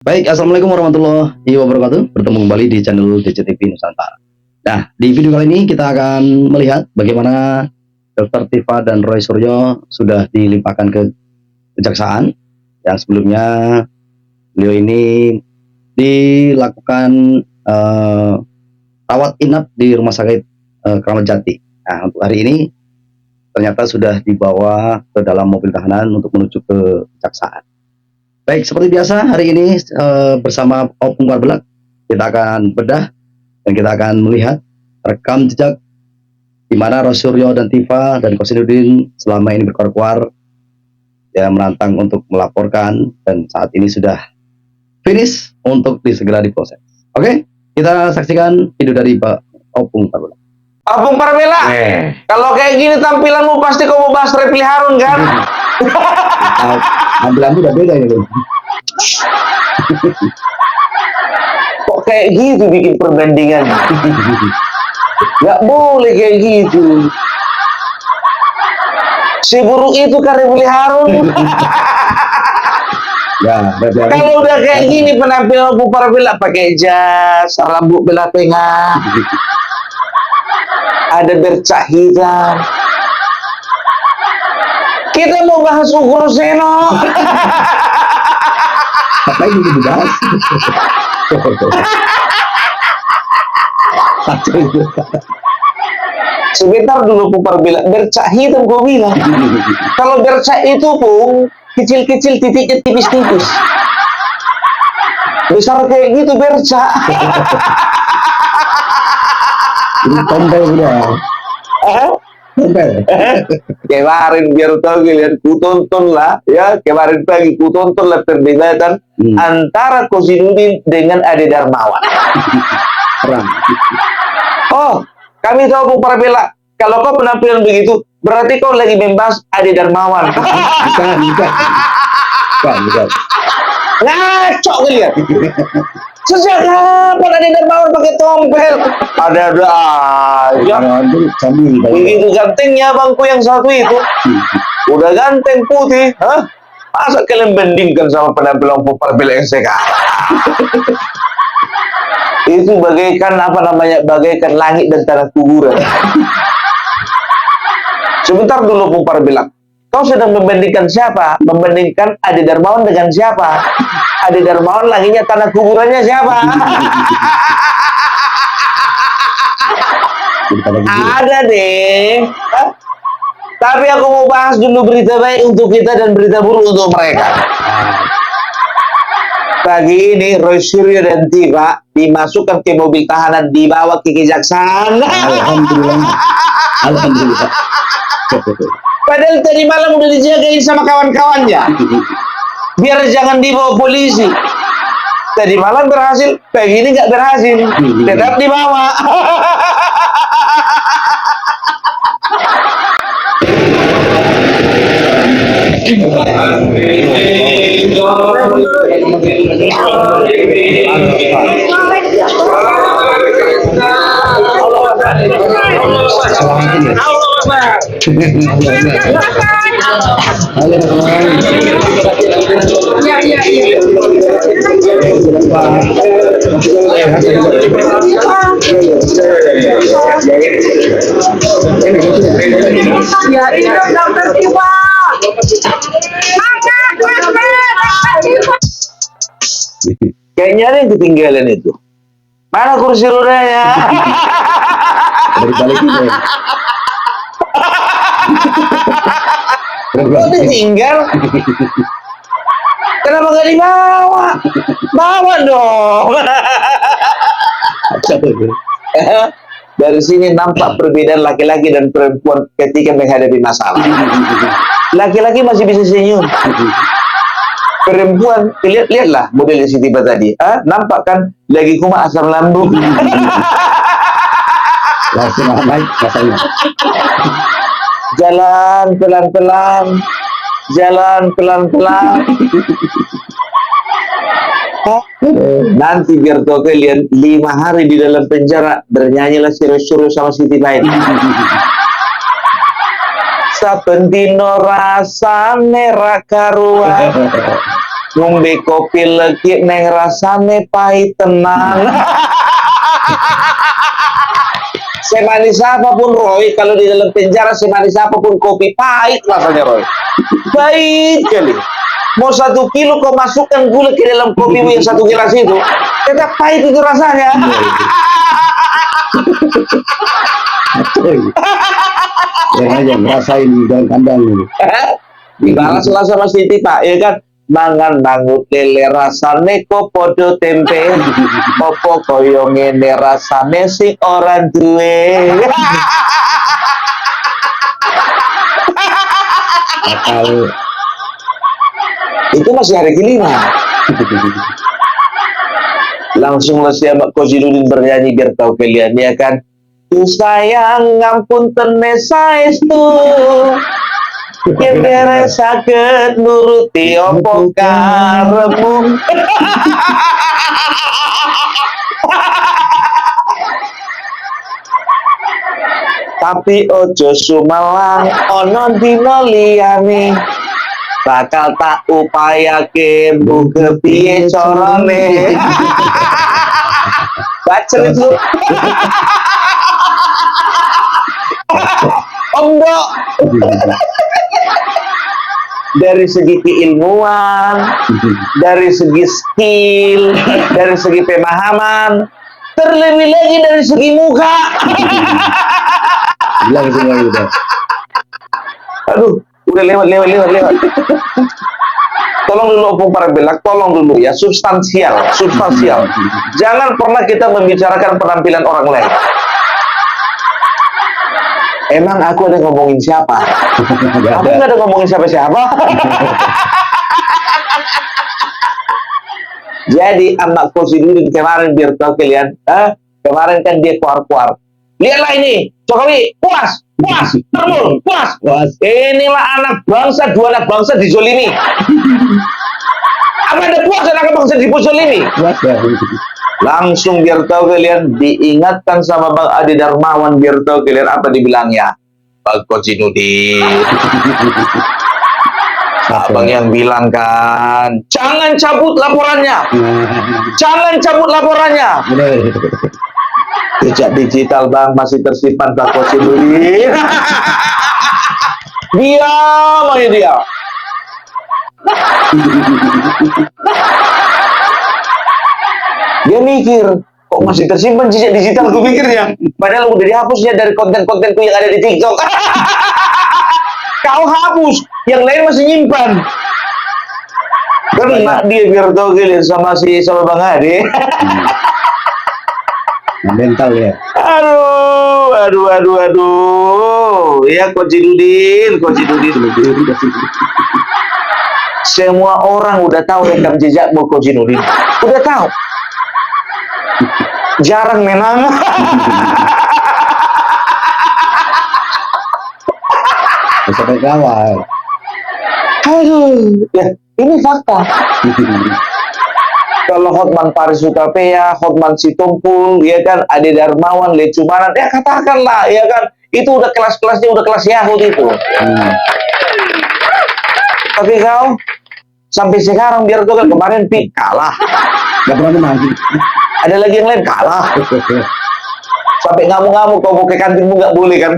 Baik, assalamualaikum warahmatullahi wabarakatuh. Bertemu kembali di channel DCTV Nusantara. Nah, di video kali ini kita akan melihat bagaimana Dr. Tifa dan Roy Suryo sudah dilimpahkan ke kejaksaan. Yang sebelumnya beliau ini dilakukan rawat inap di Rumah Sakit Kramat Jati. Nah, untuk hari ini ternyata sudah dibawa ke dalam mobil tahanan untuk menuju ke kejaksaan. Baik, seperti biasa hari ini bersama Opung Parbelak kita akan bedah dan kita akan melihat rekam jejak di mana Roy Suryo dan Tifa dan Kosinudin selama ini berkuar-kuar ya menantang untuk melaporkan dan saat ini sudah finish untuk segera diproses. Oke, kita saksikan video dari Pak Opung Parbelak. Opung Parbelak, kalau kayak gini tampilanmu pasti kamu bahas Refli Harun kan? Tampilanmu udah beda ya, bro. Kok kayak gitu bikin perbandingan? Gak boleh kayak gitu. Si buruk itu kan Refli Harun. Ya, kalau udah kayak gini penampilan Opung Parbelak pakai jas, rambut belah tengah, ada bercak hitam. Kita mau bahas Ugro Seno. Apa ini dibahas? Sebentar dulu Opung Parbelak, bercak hitam gue bilang. Kalau bercak itu pun kecil-kecil, titiknya tipis-tipis. Besar kayak gitu bercak. Ini tombol udah. Kemarin biar tahu kalian, ku tonton lah ya, kemarin pagi ku tonton lah perdebatan antara Kosinudin dengan Ade Darmawan. Oh, kami tahu Opung Parbelak, kalau kau penampilan begitu berarti kau lagi membahas Ade Darmawan. Bukan. Ngaco kalian. Sejak kapan Ade Darmawan pakai tompel? Ada-ada aja. Begitu gantengnya abangku yang satu itu. Udah ganteng putih, hah? Masa kalian bandingkan sama penampilan Opung Parbelak yang sekarang? Itu bagaikan apa namanya? Bagaikan langit dan tanah kuburan. Sebentar dulu Opung Parbelak. Kau sedang membandingkan siapa? Membandingkan Ade Darmawan dengan siapa? Ade Darmawan langitnya tanah kuburannya siapa? Ada deh. Tapi aku mau bahas dulu berita baik untuk kita dan berita buruk untuk mereka. Pagi ini Roy Suryo dan Tifa dimasukkan ke mobil tahanan, dibawa ke kejaksaan. Alhamdulillah. Padahal tadi malam udah dijagain sama kawan-kawannya, biar jangan dibawa polisi. Tadi malam berhasil, pagi ini nggak berhasil, tetap dibawa. Kayaknya ada yang ketinggalan itu. Mana kursi rodanya? Kok tinggal? Kenapa gak dibawa? Bawa dong. Dari sini nampak perbedaan laki-laki dan perempuan ketika menghadapi masalah. Laki-laki masih bisa senyum. Perempuan, lihatlah modelnya si Tifa tadi. Nampak kan lagi kuma asam lambung. Langsung naik rasanya. Jalan pelan-pelan, jalan pelan-pelan. Nanti biar tahu kalian 5 hari di dalam penjara bernyanyilah si Roy Suryo sama si Tifa ini. Sapentino rasa merah karuan. ngombe kopi legi neng rasane pahit tenang. Semanis apapun Roy, kalau di dalam penjara semanis apapun kopi pahit rasanya Roy. Pahit kali. Mau 1 kilo kau masukkan gula ke dalam kopi yang 1 gelas itu, tetap pahit itu rasanya. Yang aja ngerasain daun kandang ini. Dibalaslah sama Siti Pak, ya kan? Mangan bangut lele rasane kok podo tempe, opo koyo ngene rasane sing ora duwe. Akal Itu masih hari kelima. Langsung si Mbak Kozidudin bernyanyi biar tahu kalian, ya kan? Tuh sayang ngampun tene saestu, yen beres saged nuruti opo karepmu. Tapi ojo sumelang ono dina liyane, bakal tak upayake buka piye carane. Bacel itu. Ombok. Dari segi keilmuan, dari segi skill, dari segi pemahaman, terlebih lagi dari segi muka. bilang semua itu. Aduh, udah lewat. Tolong dulu Opung para belak, tolong dulu ya, substansial. Jangan pernah kita membicarakan penampilan orang lain. Emang aku ada ngomongin siapa? Aku nggak ada ngomongin siapa-siapa. Jadi Mbak Kozidudin kemarin biar tahu kalian, kemarin kan dia keluar. Lihatlah ini, Jokowi, puas, termul, puas. Inilah anak bangsa, 2 anak bangsa dizolimi. Apa ada puas anak bangsa dizolimi? Puas ya. Langsung biar tahu kalian, diingatkan sama Bang Adi Darmawan biar tahu kalian apa dibilangnya. Bang Kozidudin. Abang yang bilang kan, jangan cabut laporannya. Jejak digital Bang masih tersimpan Bang Kozidudin. Diam aja dia. Dia mikir, kok masih tersimpan jejak digital, gue pikirnya. Padahal udah dihapusnya dari konten-kontenku yang ada di TikTok. Kau hapus, yang lain masih nyimpan. Kena dia biar tahu kalian sama Bang Ade. Mental ya. Aduh. Ya Kozidudin. Semua orang udah tahu rekam jejakmu Kozidudin. Udah tahu. Jarang memang. Sampai kawal. Aduh, ya ini fakta. Kalau Hotman Paris Utapea, Hotman Sitompul, ya kan, Ade Darmawan, Lecumanan, ya katakanlah, ya kan, itu udah kelas-kelasnya, udah kelas Yahud itu. Tapi kau sampai sekarang biar tuh kan kemarin kalah. Gak pernah menang. Ada lagi yang lain kalah. Sampai ngamuk-ngamuk kau mau ke kantinmu nggak boleh kan?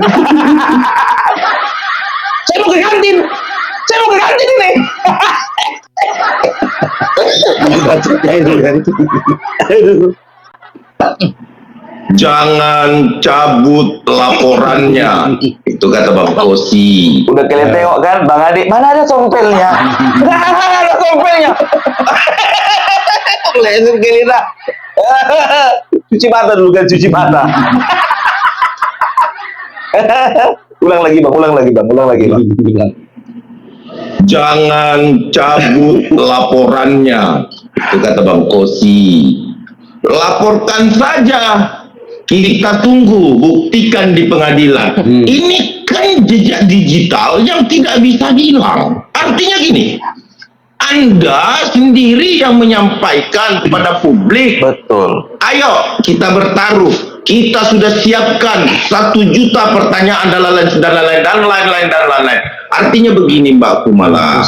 Saya mau ke kantin ini. Jangan cabut laporannya. Itu kata Bang Kosi. Udah kalian tengok kan Bang Ade, mana ada tompelnya? Nggak ada tompelnya. Langsung kalian dah. Cuci mata dulu kan, cuci mata. Ulang lagi bang. Jangan cabut laporannya. Itu kata Bang Kosi. Laporkan saja. Kita tunggu, buktikan di pengadilan. Ini kan jejak digital yang tidak bisa hilang. Artinya gini, Anda sendiri yang menyampaikan kepada publik. Betul. Ayo kita bertaruh. Kita sudah siapkan 1 juta pertanyaan dan lain-lain. Artinya begini Mbak Kumala.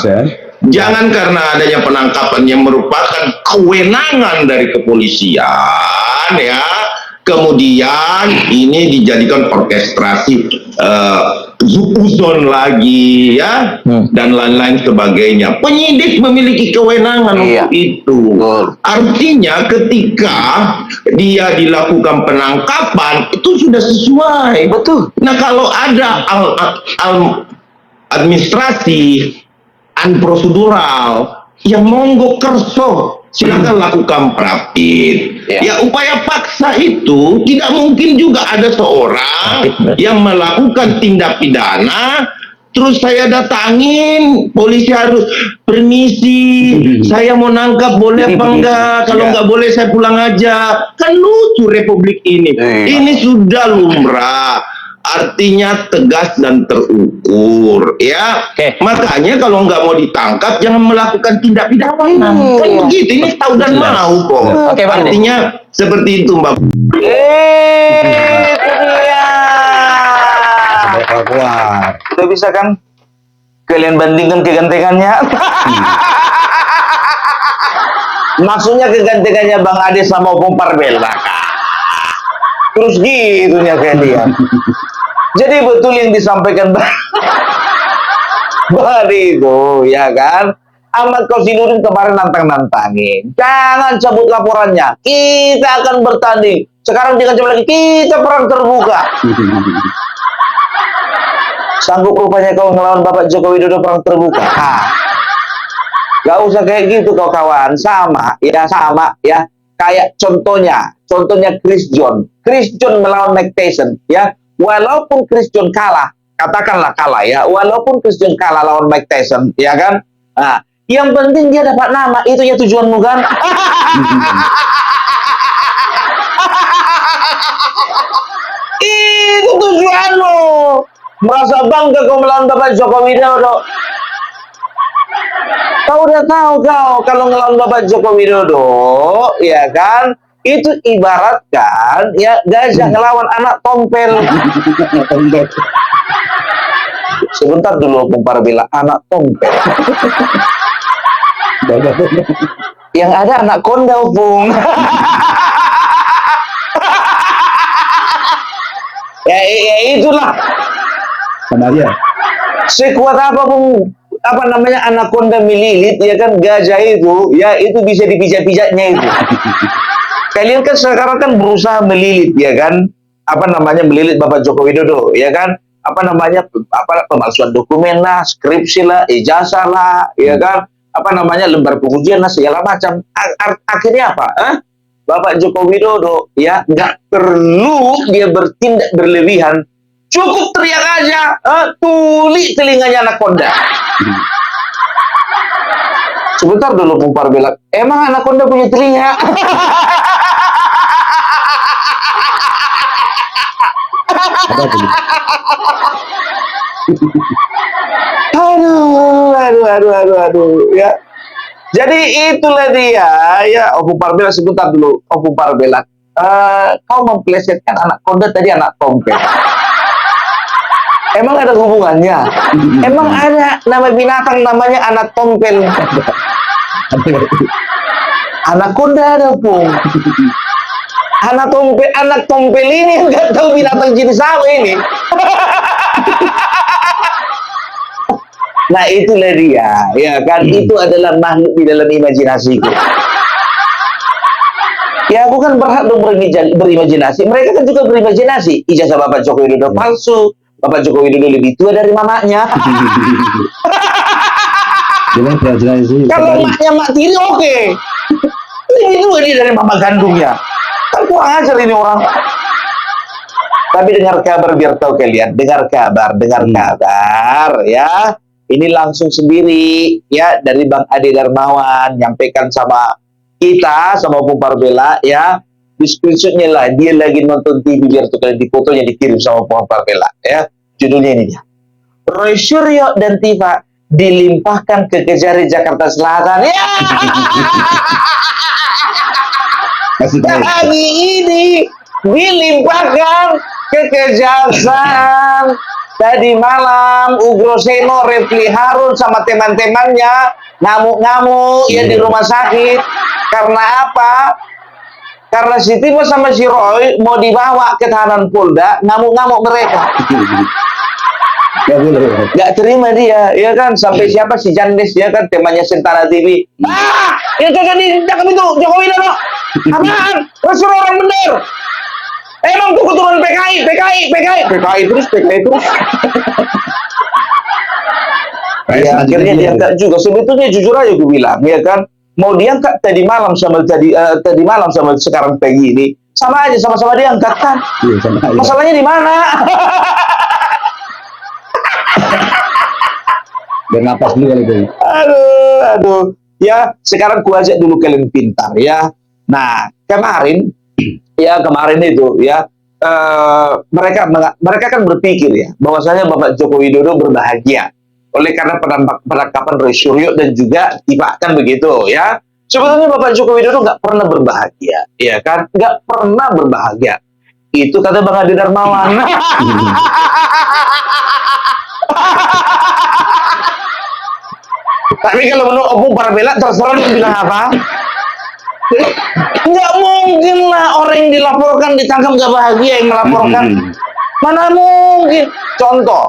Jangan karena adanya penangkapan yang merupakan kewenangan dari kepolisian, ya, kemudian ini dijadikan orkestrasi uzon lagi, ya, dan lain-lain sebagainya. Penyidik memiliki kewenangan untuk itu. Artinya ketika dia dilakukan penangkapan itu sudah sesuai. Betul. Nah, kalau ada administrasi prosedural yang monggo kerso, silakan lakukan praktik. Ya, upaya paksa itu tidak mungkin juga ada seorang yang melakukan tindak pidana terus saya datangin, polisi harus permisi, saya mau nangkap boleh apa enggak, kalau enggak boleh saya pulang aja. Kan lucu republik ini. Ini sudah lumrah, artinya tegas dan terukur, ya. Makanya kalau nggak mau ditangkap jangan melakukan tindak pidana. Kan begitu, ini tahu dan mau kok. Artinya seperti itu, Mbak. Keluar. Udah bisa kan kalian bandingkan kegantengannya? Maksudnya kegantengannya Bang Ade sama Opung Parbela. Terus gitunya kalian. Jadi betul yang disampaikan Bang Ade itu, ya kan? Ahmad Kosinudin kemarin nantang-nantangin. Jangan cabut laporannya. Kita akan bertanding. Sekarang dikancam lagi, kita perang terbuka. Sanggup rupanya kau ngelawan Bapak Joko Widodo perang terbuka. Gak usah kayak gitu kau kawan. Sama ya. Kayak contohnya Chris John melawan Mike Tyson, ya. Walaupun Chris John kalah, katakanlah kalah ya. Walaupun Chris John kalah lawan Mike Tyson, ya kan? Nah, yang penting dia dapat nama, itu ya tujuanmu kan? Itu tujuanmu. Merasa bangga kau melawan Bapak Joko Widodo. Kau udah tahu kalau ngelawan Bapak Joko Widodo, ya kan? Itu ibaratkan ya gajah ngelawan anak tompel. Sebentar dulu Opung Parbela, anak tompel. Yang ada anak konda, Opung. ya itulah. Sama dia. Sekuat apapun anaconda melilit, ya kan, gajah itu, ya itu bisa dipijat-pijatnya itu. Kalian kan sekarang kan berusaha melilit, ya kan, melilit Bapak Joko Widodo, ya kan, pemalsuan dokumen lah, skripsi lah, ijazah lah, ya kan, lembar pengujian lah, segala macam. Akhirnya apa? Bapak Joko Widodo, ya, nggak perlu dia bertindak berlebihan. Cukup teriak aja, tuli telinganya anaconda. Sebentar dulu Opung Parbela, emang anaconda punya telinga? Aduh, ya. Jadi itulah dia, ya. Opung Parbela, sebentar dulu, Opung Parbela. Kau memplesetkan anaconda tadi anak tompel. Emang ada hubungannya? Emang ada nama binatang namanya anak tompel? Anaconda ada, Pung. Anak tompel ini nggak tahu binatang jenis apa ini. Nah itulah dia, ya kan? Itu adalah makhluk di dalam imajinasiku. Ya aku kan berhak dong berimajinasi. Mereka kan juga berimajinasi. Ijazah Bapak Joko Widodo palsu. Bapak Joko Widodo lebih tua dari mamanya. Kalau maknya mak tiri, oke. Lebih tua dia dari mama kandungnya. Kan kurang ajar ini orang. Tapi dengar kabar biar tahu kalian. Dengar kabar, ya. Ini langsung sendiri, ya, dari Bang Ade Darmawan nyampaikan sama kita, sama Opung Parbela, ya. Di screenshotnya lah, dia lagi nonton TV biar tuh kalian fotonya dikirim sama Opung Parbela, ya. Judulnya ini dia. Roy Suryo dan Tifa dilimpahkan ke Kejari Jakarta Selatan. Ya. Pagi ini dilimpahkan ke Kejaksaan Tadi malam Ugroseno, Refli Harun sama teman-temannya ngamuk-ngamuk ya di rumah sakit. Karena apa? Karena si Timo sama si Roy mau dibawa ke tahanan Polda, ngamuk-ngamuk mereka. Gak terima dia, ya kan? Sampai siapa si Jandes, ya kan? Temanya Sentara TV. Yang cocok ditangkap itu Jokowi Dodo. Apaan? Rasul orang bener. Emang tuh keturunan PKI terus. Ya, akhirnya diangkat juga. Sebetulnya jujur aja gue bilang, ya kan? Mau diangkat tadi malam sama sekarang pagi ini, sama aja, sama-sama diangkat kan? Iya, sama aja. Masalahnya di mana? Bernapas dulu kali itu. Aduh. Ya, sekarang ku ajak dulu kalian pintar ya. Nah, kemarin itu ya, mereka kan berpikir ya bahwasanya Bapak Joko Widodo berbahagia oleh karena penangkapan Roy Suryo dan juga Tifa, kan begitu ya. Sebetulnya Bapak Joko Widodo nggak pernah berbahagia, ya kan? Nggak pernah berbahagia. Itu kata Bang Adi Darmawan. Tapi kalau menurut Opung Parbela terserah dia bilang apa. Nggak mungkin lah orang yang dilaporkan ditangkap nggak bahagia yang melaporkan. Mana mungkin? Contoh,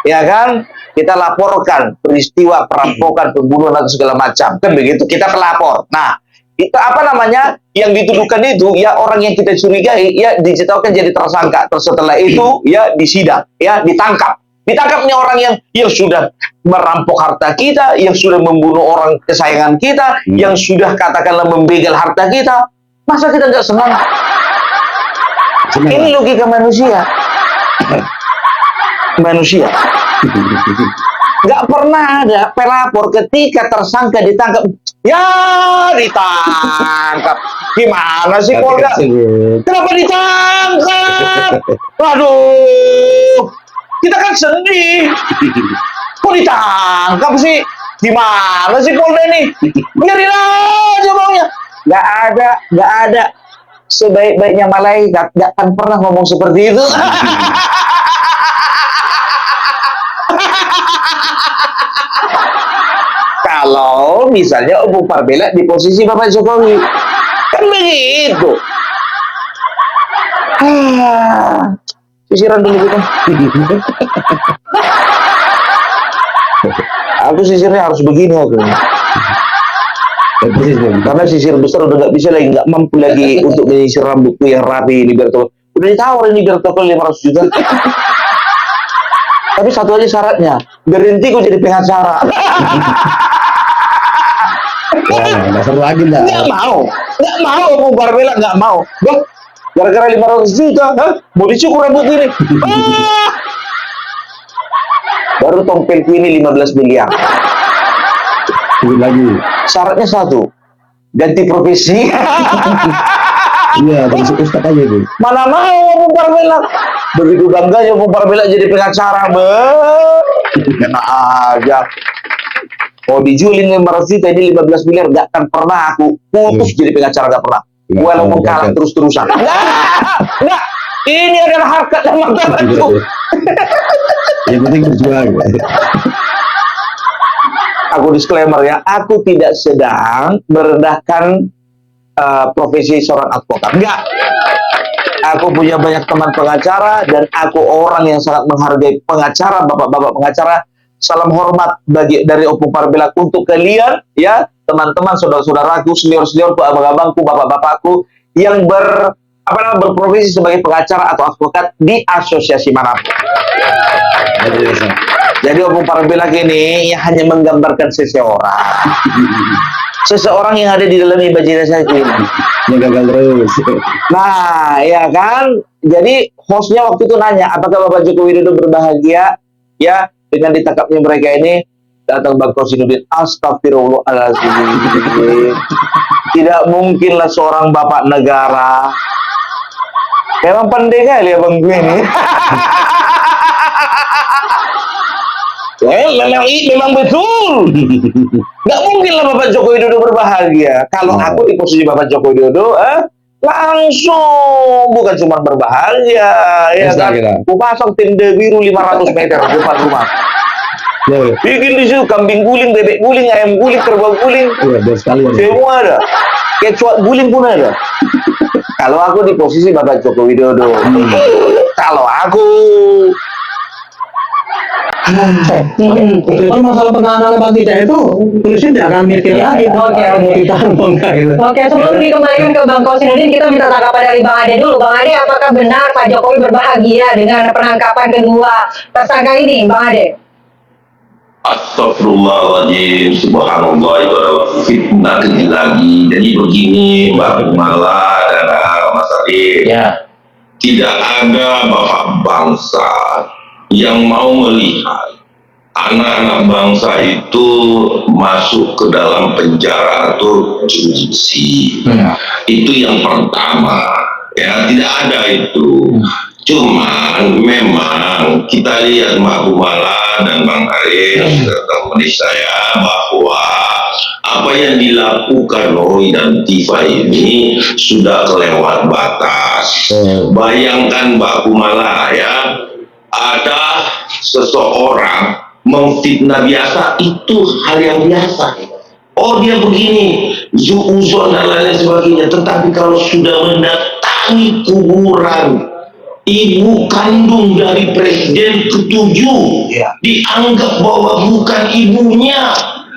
ya kan? Kita laporkan peristiwa perampokan, pembunuhan atau segala macam, kan begitu? Kita pelapor. Nah, itu apa namanya? Yang dituduhkan itu ya orang yang kita curigai ya ditetapkan jadi tersangka. Terus setelah itu ya disidang, ya ditangkap. Ditangkapnya orang yang sudah merampok harta kita, yang sudah membunuh orang kesayangan kita, yang sudah katakanlah membegal harta kita. Masa kita nggak senang? Ini logika manusia. Nggak pernah ada pelapor ketika tersangka ditangkap. Ya ditangkap. Gimana sih Polda? Kenapa ditangkap? Waduh. Kita kan sedih. Kok ditangkap sih? Gimana sih Polda ini? Biarin aja maunya. Nggak ada. Sebaik-baiknya malaikat nggak akan pernah ngomong seperti itu. Kalau misalnya Opung Parbela di posisi Bapak Jokowi, kan begitu. Sisiran dulu kita. Aku sisirnya harus begini aku. Karena sisir besar udah nggak bisa lagi, nggak mampu lagi untuk menyisir rambutku yang rapi ini biar toko. Udah ditawar ini biar toko 500 juta. Tapi satu aja syaratnya, berhenti gue jadi pengacara. Nggak seru lagi lah. Nggak mau Opung Parbela nggak mau. Bah, gara-gara 500 juta, mau dicukur rambut ini. Baru tompelku ini 15 miliar. Lagi. Syaratnya satu, ganti profesi. Iya, dari ustaz aja itu. Mana mau Opung Parbela? Begitu bangganya Opung Parbela jadi pengacara. Kena aja. Mau dijualin 500 juta ini 15 miliar, gak akan pernah aku putus jadi pengacara, gak pernah. Walaupun kalah terus-terusan. Enggak. Ini adalah harkat dan martabatku. Yang penting berjuang. Aku disclaimer ya, aku tidak sedang merendahkan profesi seorang advokat. Enggak. Aku punya banyak teman pengacara dan aku orang yang sangat menghargai pengacara, bapak-bapak pengacara. Salam hormat dari Opung Parbela untuk kalian ya, teman-teman, saudara-saudaraku, senior-seniorku, abang-abangku, bapak-bapakku yang berprofesi sebagai pengacara atau advokat di asosiasi manapun. Jadi Opung Parbela ini ya hanya menggambarkan seseorang yang ada di dalam imajinasi ini. Yang gagal terus. Nah, ya kan? Jadi hostnya waktu itu nanya, apakah Bapak Joko Widodo berbahagia ya dengan ditangkapnya mereka ini? Datang Bang Kosinudin, astagfirullahaladzim. Tidak mungkinlah seorang bapak negara. Memang pandai kali ya Bang gue ini. Memang betul. Nggak mungkin lah Bapak Joko Widodo berbahagia. Kalau aku di posisi Bapak Joko Widodo, Langsung, bukan cuma berbahagia, ya Bisa kan? kita. Ku pasang tenda biru 500 meter di depan rumah. Ya, Bikin di situ kambing guling, bebek guling, ayam guling, kerbau guling, iya, biar sekalian. semua ada. Kecoa guling pun ada. Kalau aku di posisi Bapak Joko Widodo, kalau aku Itu kan masalah penanganan Pak Tita itu polisi tidak akan mikir lagi Oke. mau ditahan apa enggak gitu. Oke, sebelum dikembalikan ke Bang Kosinudin, kita minta tanggapan dari Bang Ade dulu. Bang Ade, apakah benar Pak Jokowi berbahagia dengan penangkapan kedua tersangka ini, Bang Ade? Astagfirullahaladzim, subhanallah, itu adalah fitnah kecil lagi. Jadi begini, Mbak Kumala dan Mas Ade, ya tidak ada bapak bangsa yang mau melihat anak-anak bangsa itu masuk ke dalam penjara atau jeruji besi. Itu yang pertama, ya tidak ada itu. Cuman memang kita lihat Mbak Kumala dan Bang Aris serta saya bahwa apa yang dilakukan Roy dan Tifa ini sudah kelewat batas. Bayangkan Mbak Kumala ya, ada seseorang memfitnah biasa, itu hal yang biasa. Oh dia begini, uzon dan lain sebagainya. Tetapi kalau sudah mendatangi kuburan ibu kandung dari presiden ketujuh, dianggap bahwa bukan ibunya,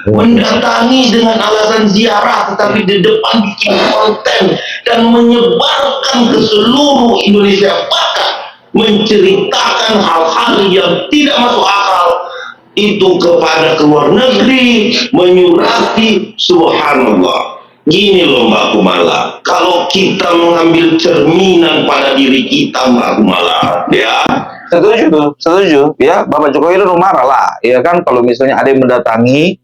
mendatangi dengan alasan ziarah, tetapi di depan bikin konten dan menyebarkan ke seluruh Indonesia, bahkan menceritakan hal-hal yang tidak masuk akal itu kepada ke luar negeri, menyurati, subhanallah. Gini loh Mbak Kumala, kalau kita mengambil cerminan pada diri kita Mbak Kumala, ya. setuju ya, Bapak Jokowi itu marah lah, ya kan, kalau misalnya ada yang mendatangi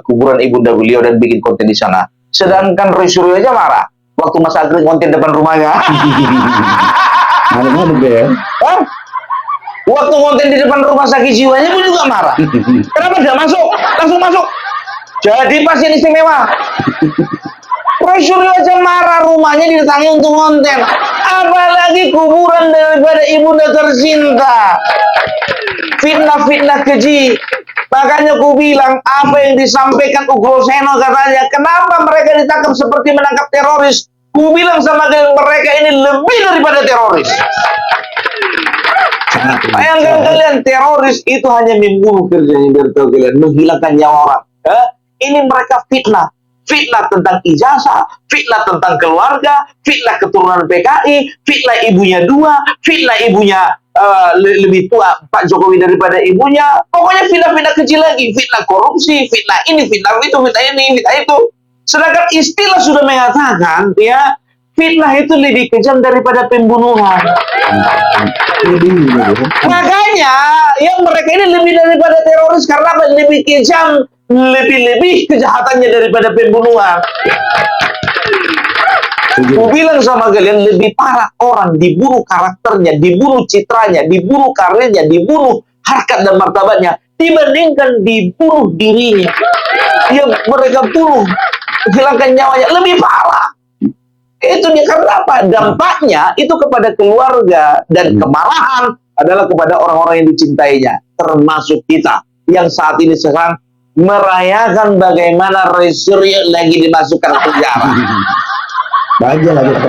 kuburan ibunda beliau dan bikin konten di sana. Sedangkan Roy Suryo aja marah waktu Mas Agri konten depan rumahnya. Mana deh? Hah? Waktu konten di depan rumah sakit jiwanya pun juga marah. Kenapa tidak masuk? Langsung masuk. Jadi pasien istimewa. Roy Suryo aja marah, rumahnya didatangi untuk konten. Apalagi kuburan daripada ibunda tercinta. Fitnah-fitnah keji. Makanya ku bilang, apa yang disampaikan Ugroseno katanya, kenapa mereka ditangkap seperti menangkap teroris? Ku bilang sama mereka, ini lebih daripada teroris. Bayangkan kalian, teroris itu hanya membunuh kerjanya, biar tahu kalian, menghilangkan nyawa orang. Ini mereka fitnah. Fitnah tentang ijazah, fitnah tentang keluarga, fitnah keturunan PKI, fitnah ibunya dua, fitnah ibunya lebih tua Pak Jokowi daripada ibunya. Pokoknya fitnah-fitnah kecil lagi, fitnah korupsi, fitnah ini, fitnah itu, fitnah ini, fitnah itu. Sedangkan istilah sudah mengatakan, ya, fitnah itu lebih kejam daripada pembunuhan. Makanya, yang mereka ini lebih daripada teroris karena apa? Lebih kejam, lebih kejahatannya daripada pembunuhan. Aku bilang sama kalian, lebih parah orang dibunuh karakternya, dibunuh citranya, dibunuh karirnya, dibunuh harkat dan martabatnya, dibandingkan dibunuh dirinya. Yang mereka bunuh, hilangkan nyawanya, lebih parah. Itu dia, karena apa? Dampaknya itu kepada keluarga, dan kemarahan adalah kepada orang-orang yang dicintainya, termasuk kita yang saat ini sekarang merayakan bagaimana Roy Suryo lagi dimasukkan penjara.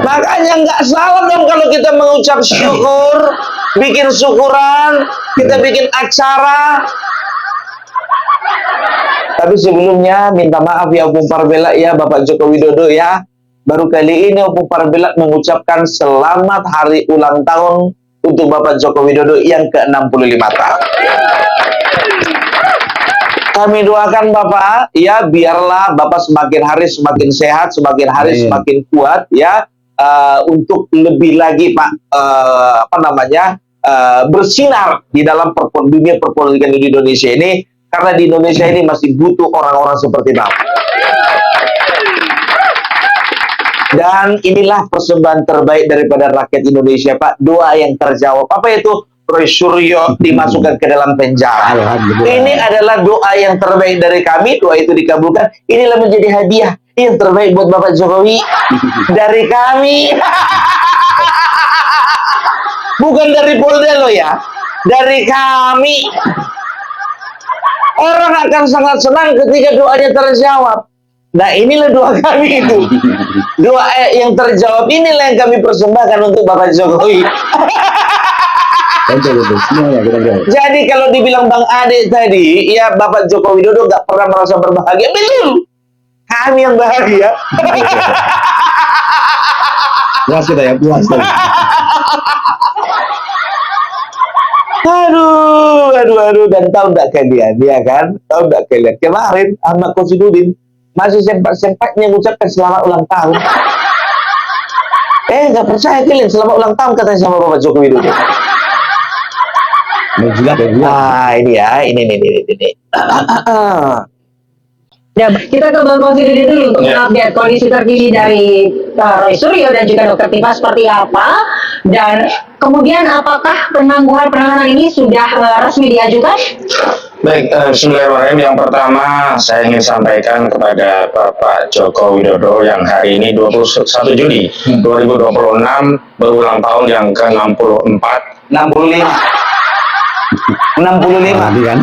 Makanya nggak salah dong kalau kita mengucap syukur, bikin syukuran, kita bikin acara. Tapi sebelumnya minta maaf ya Opung Parbela ya, Bapak Joko Widodo ya. Baru kali ini Opung Parbela mengucapkan selamat hari ulang tahun untuk Bapak Joko Widodo yang ke-65 tahun. Kami doakan Bapak, ya, biarlah Bapak semakin hari semakin sehat, semakin hari semakin kuat, ya, untuk lebih lagi Pak, bersinar di dalam dunia perpolitikan di Indonesia ini, karena di Indonesia ini masih butuh orang-orang seperti Bapak. Dan inilah persembahan terbaik daripada rakyat Indonesia, Pak. Doa yang terjawab. Apa itu? Roy Suryo dimasukkan ke dalam penjara. Ini adalah doa yang terbaik dari kami. Doa itu dikabulkan. Inilah menjadi hadiah Yang terbaik buat Bapak Jokowi dari kami. Bukan dari Polda lo ya, dari kami. Orang akan sangat senang ketika doanya terjawab. Nah, inilah doa kami itu. Doa yang terjawab inilah yang kami persembahkan untuk Bapak Jokowi. Jadi kalau dibilang Bang Ade tadi, ya Bapak Joko Widodo nggak pernah merasa berbahagia, betul. Kami yang bahagia. Puas kita ya, puas. Aduh, dan tahu nggak kalian, ya kan? Tahu nggak kalian? Kemarin Ahmad Kosidudin masih sempat-sempatnya mengucapkan selamat ulang tahun. Nggak percaya kalian, selamat ulang tahun katanya sama Bapak Joko Widodo. Ini ya, ini. Ya, kita ke Bang Kosidudin dulu untuk update kondisi terkini dari Roy Suryo dan juga Dr. Tifa seperti apa, dan kemudian apakah penangguhan ini sudah resmi diajukan? Baik, Bismillahirrahmanirrahim. Yang pertama saya ingin sampaikan kepada Bapak Joko Widodo yang hari ini 21 Juli 2026 berulang tahun yang ke-64. 65. Kan?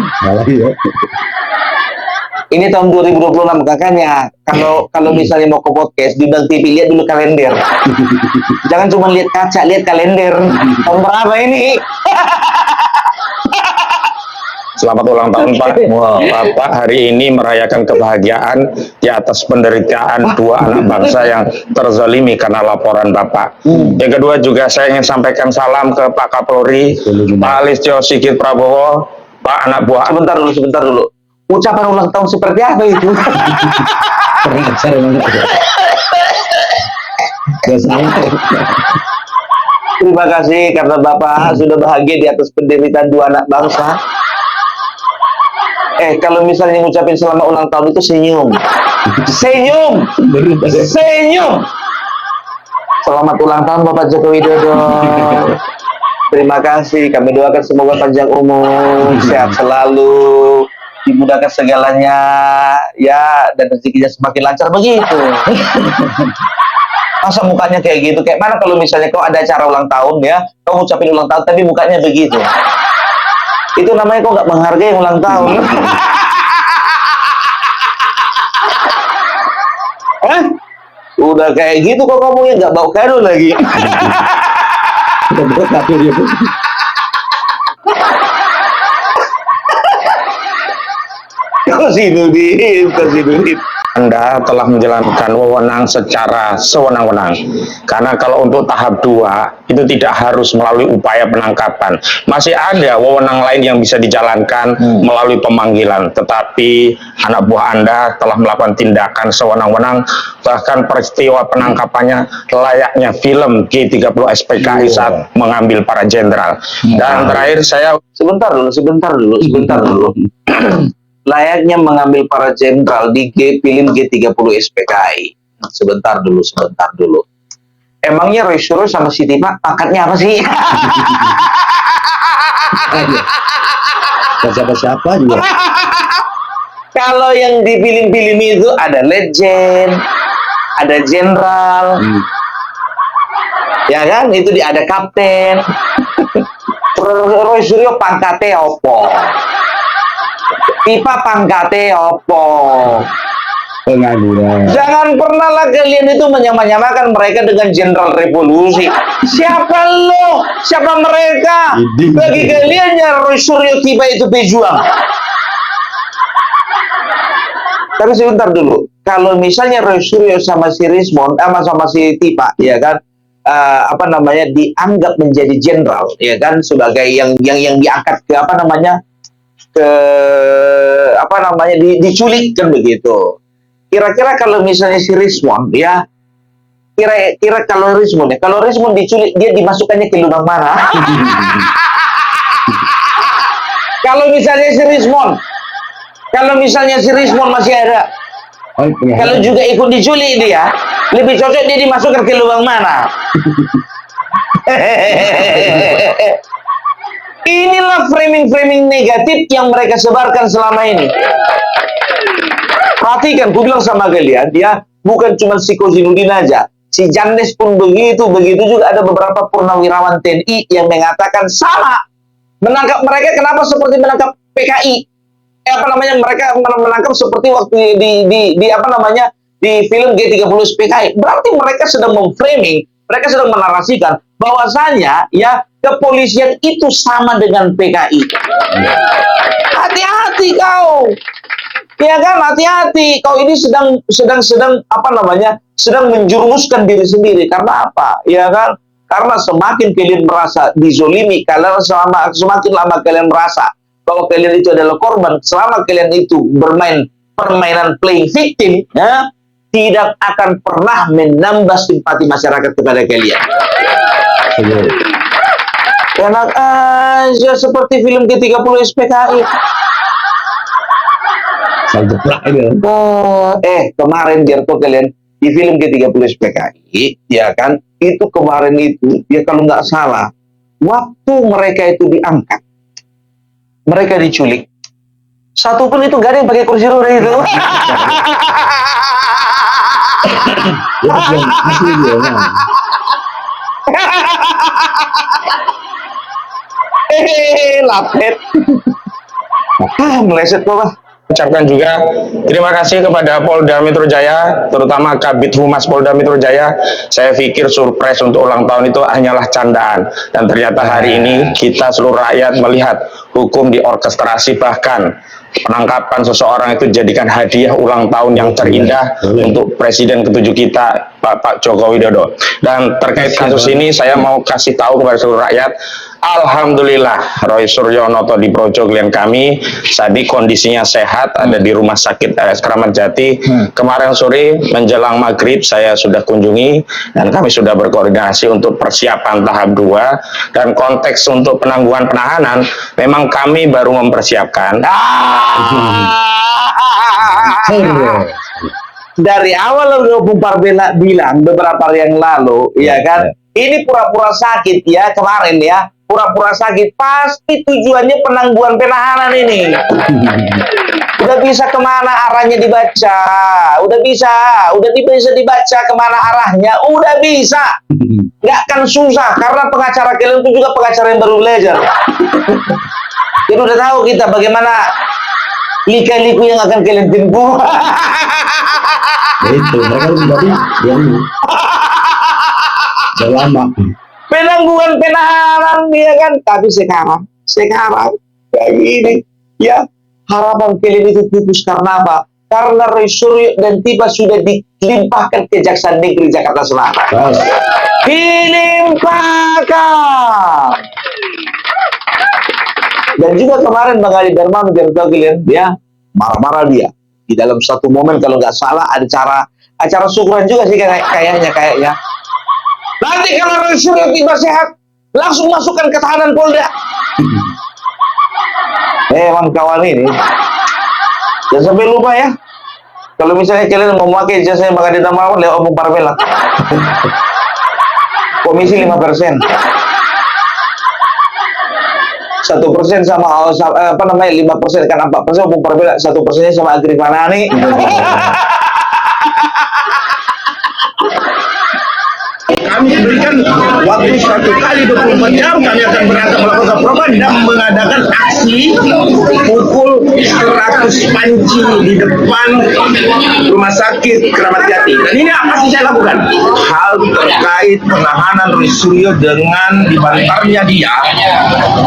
Ini tahun 2026, makanya kalau misalnya mau ke podcast di Bang TV, lihat dulu kalender. Jangan cuma lihat kaca, lihat kalender. Tahun berapa ini? Selamat ulang tahun Pak. Bapak hari ini merayakan kebahagiaan di atas penderitaan dua anak bangsa yang terzalimi karena laporan Bapak. Yang kedua juga saya ingin sampaikan salam ke Pak Kapolri, Pak Listio Sigit Prabowo, Pak anak buah. Sebentar dulu. Ucapan ulang tahun seperti apa itu? Terima kasih karena Bapak sudah bahagia di atas penderitaan dua anak bangsa. Kalau misalnya ngucapin selamat ulang tahun itu senyum. Selamat ulang tahun Bapak Joko Widodo. Terima kasih, kami doakan semoga panjang umur, sehat selalu, dimudahkan segalanya, ya, dan rezekinya semakin lancar begitu. Masa mukanya kayak gitu? Kayak mana kalau misalnya kau ada acara ulang tahun ya, kau ngucapin ulang tahun tapi mukanya begitu? Itu namanya kau nggak menghargai ulang tahun. Udah kayak gitu kok ngomongnya, nggak bawa kado lagi. Kosidudin. Anda telah menjalankan wewenang secara sewenang-wenang. Karena kalau untuk tahap 2 itu tidak harus melalui upaya penangkapan. Masih ada wewenang lain yang bisa dijalankan melalui pemanggilan. Tetapi anak buah Anda telah melakukan tindakan sewenang-wenang. Bahkan peristiwa penangkapannya layaknya film G30 SPKI saat mengambil para jenderal. Dan terakhir saya... Sebentar dulu. Layaknya mengambil para jenderal di film G30 SPKI. Sebentar dulu. Emangnya Roy Suryo sama Siti Pak pangkatnya apa sih? Siapa-siapa juga. Kalau yang di film-film itu ada legend, ada jenderal, ya kan? Itu ada kapten. Roy Suryo pangkatnya opo? Tifa pangkate opo? Pengangguran. Jangan pernahlah kalian itu menyamakan mereka dengan jenderal revolusi. Siapa lo? Siapa mereka? Bagi kalian ya Roy Suryo Tifa itu pejuang. Tapi sebentar dulu. Kalau misalnya Roy Suryo sama si Rismond, sama si Tifa, ya kan? Dianggap menjadi jenderal, ya kan? Sebagai yang diangkat ke diculik kan begitu. Kira-kira kalau misalnya si Rismond ya, kira-kira kalau Rismond diculik, dia dimasukkannya ke lubang mana? Kalau misalnya si Rismond masih ada, kalau juga ikut diculik dia, lebih cocok dia dimasukkan ke lubang mana? Inilah framing-framing negatif yang mereka sebarkan selama ini. Perhatikan, aku bilang sama kalian, ya, bukan cuma si Kozinudin aja, si Jandes pun begitu juga ada beberapa purnawirawan TNI yang mengatakan sama. Menangkap mereka kenapa seperti menangkap PKI? Mereka menangkap seperti waktu di apa namanya di film G30 PKI. Berarti mereka sedang memframing, mereka sedang menarasikan bahwasanya ya kepolisian itu sama dengan PKI. Hati-hati kau. Ya kan, hati-hati. Kau ini sedang apa namanya? Sedang menjurumuskan diri sendiri. Karena apa? Ya kan? Karena semakin kalian merasa dizolimi, semakin lama kalian merasa bahwa kalian itu adalah korban, selama kalian itu bermain permainan playing victim, ya, tidak akan pernah menambah simpati masyarakat kepada kalian. Enak aja seperti film G30 SPKI. Kemarin biar tuh kalian di film G30 SPKI, ya kan, itu kemarin itu, ya kalau nggak salah, waktu mereka itu diangkat, mereka diculik, satu pun itu gak ada yang pakai kursi roda itu. Lapet. Meleset kok, Pak. Ucapkan juga terima kasih kepada Polda Metro Jaya, terutama Kabid Humas Polda Metro Jaya. Saya pikir surprise untuk ulang tahun itu hanyalah candaan, dan ternyata hari ini kita seluruh rakyat melihat hukum diorkestrasi, bahkan penangkapan seseorang itu jadikan hadiah ulang tahun yang terindah untuk Presiden ke-7 kita, Bapak Joko Widodo. Dan terkait kasus ini saya mau kasih tahu kepada seluruh rakyat, alhamdulillah Roy Suryonoto di Projo klien kami tadi kondisinya sehat, ada di rumah sakit Kramat Jati. Kemarin sore menjelang maghrib saya sudah kunjungi dan kami sudah berkoordinasi untuk persiapan tahap 2, dan konteks untuk penangguhan penahanan memang kami baru mempersiapkan. Dari awal Bung Parbela bilang beberapa hari yang lalu, ya kan, ini pura-pura sakit ya kemarin ya, pura-pura sakit, pasti tujuannya penangguhan penahanan ini. Udah bisa kemana arahnya dibaca, udah bisa dibaca kemana arahnya, udah bisa. Nggak akan susah, karena pengacara kalian itu juga pengacara yang baru belajar. Jadi udah tahu kita bagaimana lika-liku yang akan kalian tempuh. Itu mereka yang lama. Penangguhan penahanan ya kan, tapi sekarang kayak gini ya, harapan kalian itu pupus karena apa? Karena Roy Suryo dan Tiba sudah dilimpahkan ke Kejaksaan Negeri Jakarta Selatan. Dilimpahkan. Dan juga kemarin Bang Ali Darman, biar tahu kalian, dia marah-marah dia di dalam satu momen, kalau nggak salah ada acara syukuran juga sih kayaknya. Nanti kalau Roy Suryo Tiba sehat, langsung masukkan ke tahanan Polda. Emang kawan ini, jangan sampai lupa ya. Kalau misalnya kalian mau memakai jasa Bang Ali Darman lewat Bung Parbela, komisi 5%. 1% sama apa namanya 5% kan 4% Bung Parbela, 1%-nya sama Agri Fanani. Kami berikan waktu 1 kali 24 jam, kami akan berangkat melakukan program dan mengadakan aksi pukul 100 panci di depan rumah sakit Kramat Jati. Dan ini apa sih saya lakukan? Hal terkait penahanan Roy Suryo dengan dibantarnya dia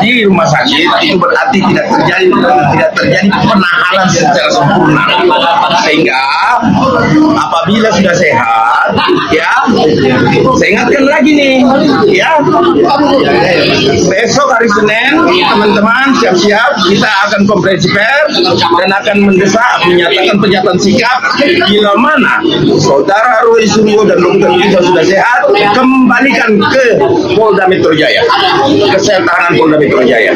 di rumah sakit, itu berarti tidak terjadi penahanan secara sempurna. Sehingga apabila sudah sehat, ya, saya ingatkan lagi nih, ya, besok hari Senin teman-teman siap-siap, kita akan konferensi pers dan akan menyatakan pernyataan sikap bila mana saudara Roy Suryo dan Dr. Tiba sudah sehat, kembalikan ke Polda Metro Jaya, ke sel tahanan Polda Metro Jaya.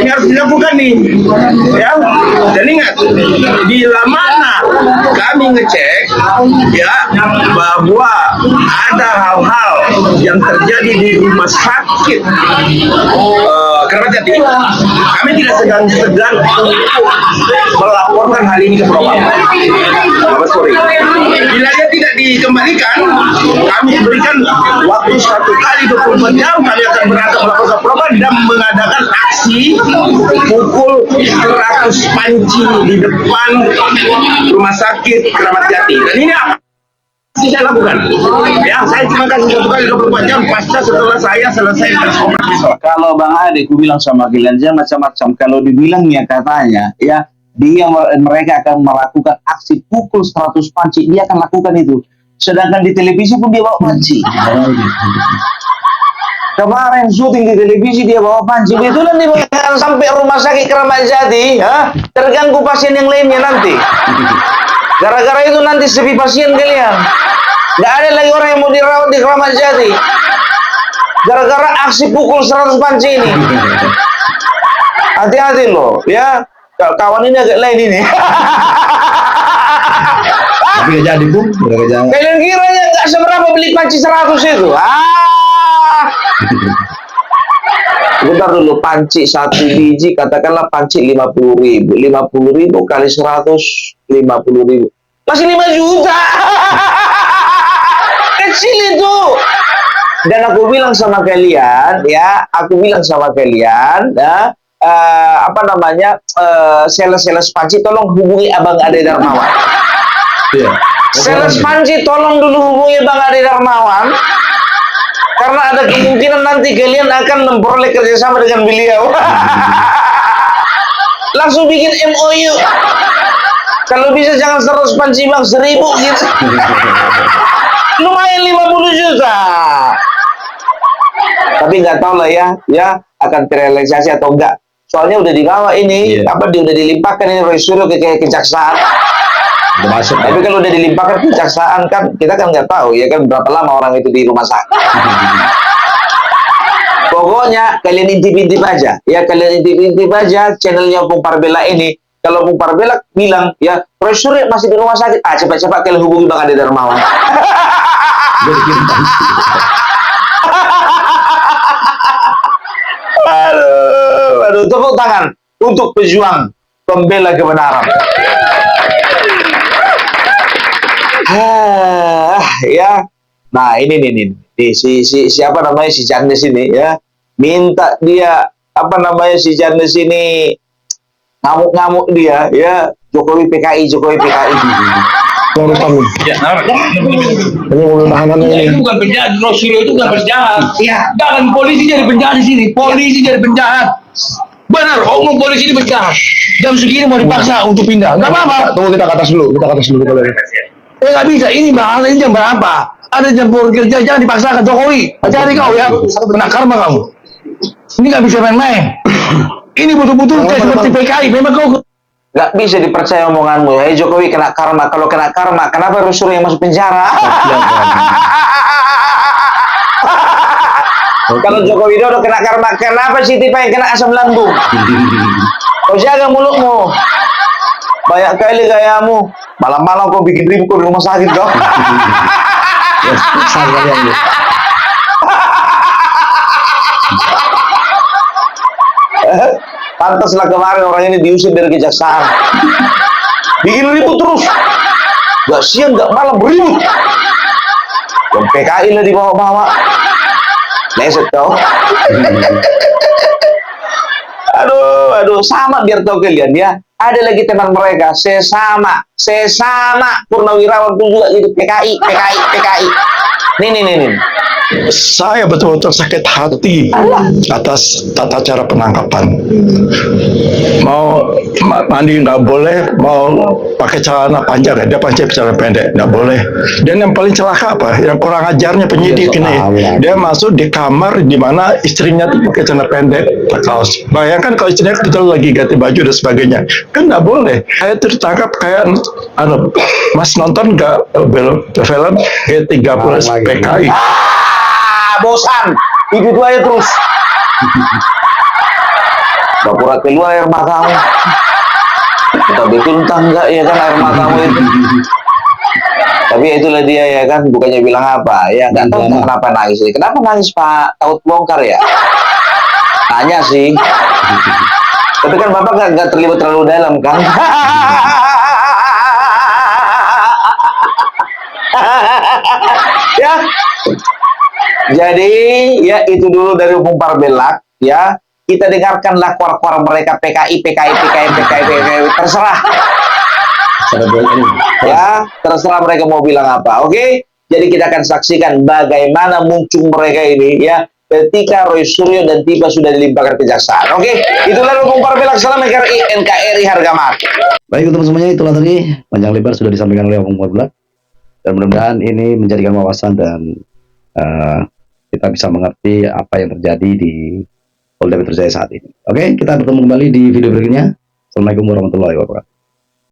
Ini harus dilakukan nih, ya. Dan ingat, bila mana kami ngecek, ya, bahwa ada hal-hal yang terjadi di rumah sakit Kramat Jati, kami tidak segan-segan untuk melapor laporkan hal ini ke Propam. Mabes Polri. Bila dia tidak dikembalikan, kami berikan waktu 1 kali 24 jam, kami akan berangkat melapor ke Propam dan mengadakan aksi pukul 100 panci di depan Rumah Sakit Keramat Jati. Dan ini apa? Saya lakukan. Ya, saya cuma kasih 1 kali 24 jam pasca setelah saya selesai beroperasi sholat. Kalau Bang Ade, ku bilang sama kalian jangan macam-macam. Kalau dibilangnya katanya, ya mereka akan melakukan aksi pukul 100 panci, dia akan lakukan itu. Sedangkan di televisi pun dia bawa panci. Kemarin syuting di televisi dia bawa panci. Betulan nih sampai Rumah Sakit Keramat Jati, ya, terganggu pasien yang lainnya nanti. Gara-gara itu nanti sepi pasien kalian. Nggak ada lagi orang yang mau dirawat di Keramat Jati. Gara-gara aksi pukul 100 panci ini. Hati-hati loh, ya. Kawan ini agak lain ini. Tapi nggak jadi pun, udah jangan. Kalian kiranya nggak seberapa beli panci 100 itu? Bentar dulu, panci 1 biji, katakanlah panci 50.000. 50.000 kali 100, 50.000. Masih 5 juta. Kecil itu. Dan aku bilang sama kalian, ya, sales panci tolong hubungi Abang Ade Darmawan. Iya. Sales panci tolong dulu hubungi Bang Ade Darmawan. Karena ada kemungkinan nanti kalian akan memperoleh kerjasama dengan beliau. Langsung bikin MOU. Kalau bisa jangan 100 panci bang, 1.000 gitu. Lumayan 50 juta. Tapi nggak tahu lah ya akan terrealisasi atau enggak. Soalnya udah dibawa ini, Iya. dia udah dilimpahkan ini resolusi ke kejaksaan. Udah masuk. Tapi kalau udah dilimpahkan ke kejaksaan kan kita kan nggak tahu ya kan berapa lama orang itu di rumah sakit. Pokoknya kalian intip-intip aja, ya kalian intip-intip aja channelnya Bung Parbela ini. Kalau Bung Parbela bilang ya Roy masih di rumah sakit, cepat-cepat kalian hubungi Bang Ade Darmawan. Aduh, tepuk tangan untuk pejuang pembela kebenaran. Ya, nah ini siapa namanya si Jandes ini ya, minta dia si Jandes ini ngamuk-ngamuk dia ya, Jokowi PKI. Ya, Ini mobil tahanan ini. itu bukan penjahat, Rosulio itu bukan penjahat. Iya. Jangan polisi jadi penjahat di sini. Polisi jadi penjahat. Benar, omong polisi ini penjahat. Jam segini mau dipaksa untuk pindah. Nggak apa-apa. Tunggu kita ke atas dulu kalau Nggak bisa. Ini bahasa ini jam berapa? Ada jam pulang kerja, jangan dipaksakan Jokowi. Hati-hati kau ya, kena karma kamu. Ini nggak bisa main-main. Ini betul-betul kayak seperti PKI. Memang kau Nggak bisa dipercaya omonganmu. Hei Jokowi kena karma. Kalau kena karma, kenapa Rosulio yang masuk penjara? Kalau Jokowi Widodo kena karma, kenapa Siti Pai kena asam lambung? Kau jaga mulutmu. Banyak kali gayamu. Malam-malam kau bikin ribut di rumah sakit kau. Pantaslah kemarin orang ini diusir dari kejaksaan. Bikin ribut terus. Gak siang, gak malam beribut. Yang PKI lah dibawa-bawa. Leset kau. Aduh, sama biar tahu kalian ya. Ada lagi teman mereka, sesama purnawirawan pun juga gitu PKI. Nih. Saya betul-betul sakit hati atas tata cara penangkapan. Mau mandi nggak boleh, mau pakai celana panjang, dia pakai celana pendek nggak boleh. Dan yang paling celaka apa? Yang kurang ajarnya penyidik ini, dia masuk di kamar di mana istrinya tuh pakai celana pendek, kaos. Bayangkan kalau istrinya betul lagi ganti baju dan sebagainya, kan nggak boleh. Saya tertangkap kayak, Mas nonton nggak film G30 PKI? Bosan, itu aja terus. Gak keluar air matamu. Kita betul entah enggak ya kan air matamu itu. Tapi itulah dia ya kan, bukannya bilang apa ya, nggak tahu kenapa nangis. Kenapa nangis Pak? Takut bongkar ya? Tanya sih. Tapi kan Bapak nggak terlibat terlalu dalam, kan? Ya. Jadi, ya itu dulu dari Opung Parbelak, ya. Kita dengarkanlah kuar-kuar mereka PKI, terserah. Ya, terserah mereka mau bilang apa, oke? Jadi kita akan saksikan bagaimana muncul mereka ini, ya. Ketika Roy Suryo dan Tiba sudah dilimpahkan kejaksaan. Oke, itulah Opung Parbelak, salam NKRI harga mati. Baik teman-teman semuanya, itulah tadi panjang lebar sudah disampaikan oleh Opung Parbelak. Dan mudah-mudahan ini menjadikan wawasan dan kita bisa mengerti apa yang terjadi di Polda Metro Jaya saat ini. Oke, kita bertemu kembali di video berikutnya. Assalamualaikum warahmatullahi wabarakatuh.